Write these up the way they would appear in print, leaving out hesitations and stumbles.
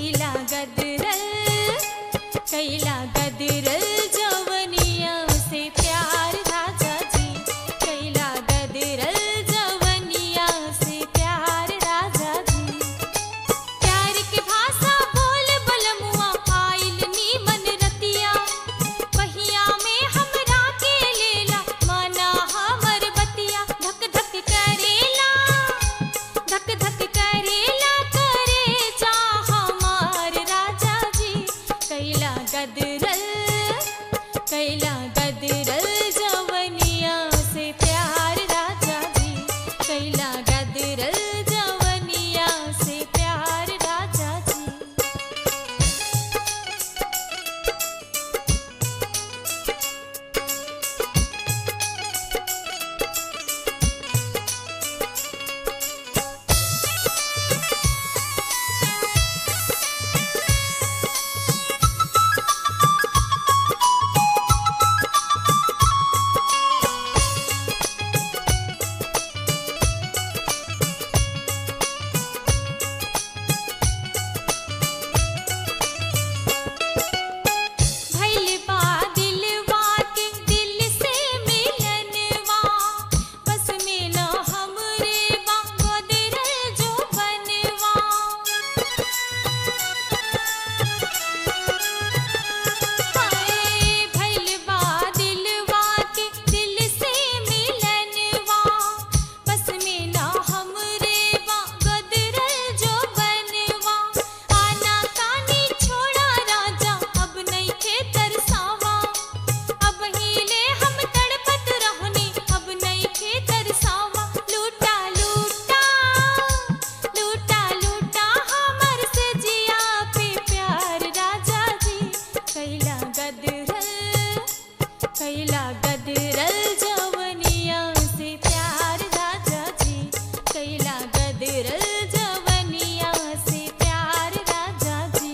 कैला गदरल कैला गदरल जवनिया से प्यार राजा जी कैला गदरल जवनिया से प्यार राजा जी प्यार के भाषा बोल बलमुआ आइल नीमन रतिया पहिया में हमरा के लेला माना हमर बतिया धक धक करेला धक धक करेला करे जा हमार राजा जी कैला गदरल कैला गदरल जवनिया से प्यार राजा जी कैला गदरल जवनिया से प्यार राजा जी भइल बा दिलवा के दिल से मिलनवा बस में न हमरे बा गदरल जो बनवा हाय भइल बा दिलवा के दिल से मिलनवा बस में न हमरे बा गदरल जो बनवा आना कानी छोड़ा राजा अब नहीं खे तरसावा अब हिले हम तड़पत रहनी अब नहीं खे तरसावा लूटा लूटा लूटा लूटा हमर से जिया पे प्यार राजा जी कैला गदरल कैला गदरल जवनिया से प्यार राजा जी कैला गदरल जवनिया से प्यार राजा जी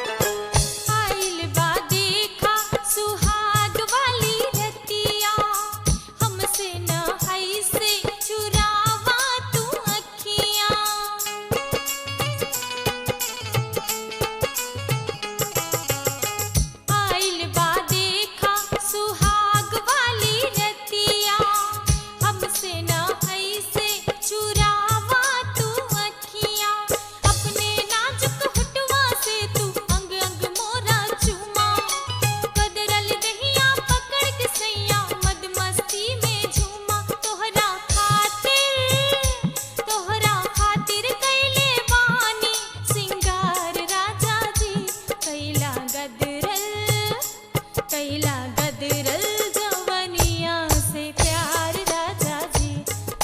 आइल बा देखा सुहाग वाली रतिया हमसे न ऐसे चुरावा तू अखियां आइल बा देखा सुहाग वाली रतिया हमसे न ऐसे चुरावा तू अखियां अपने नाजुक हुटवा से तू अंग अंग मोरा चूमा गदरल दहिया पकड़ के सैया मद मस्ती में झूमा तोहरा खातिर कैले बानी सिंगार राजा जी कैला गदरल कैला गदरल जवनिया से प्यार राजा जी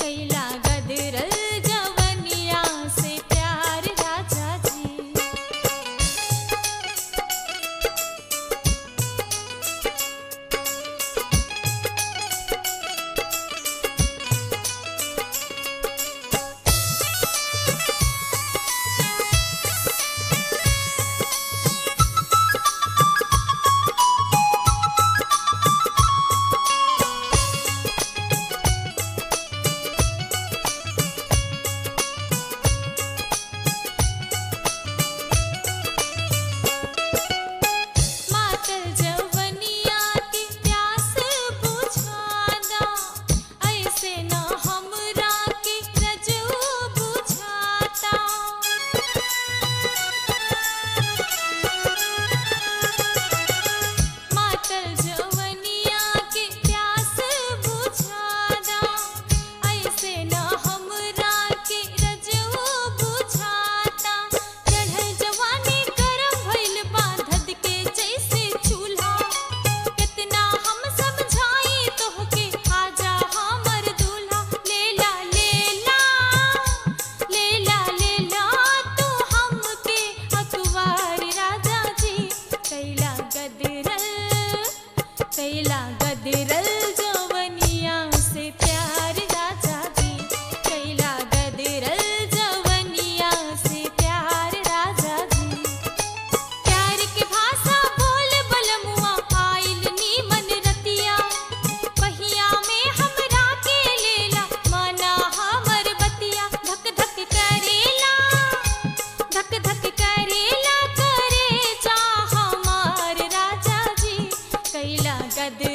कैला गदरल जवनिया से प्यार राजा जी गदरल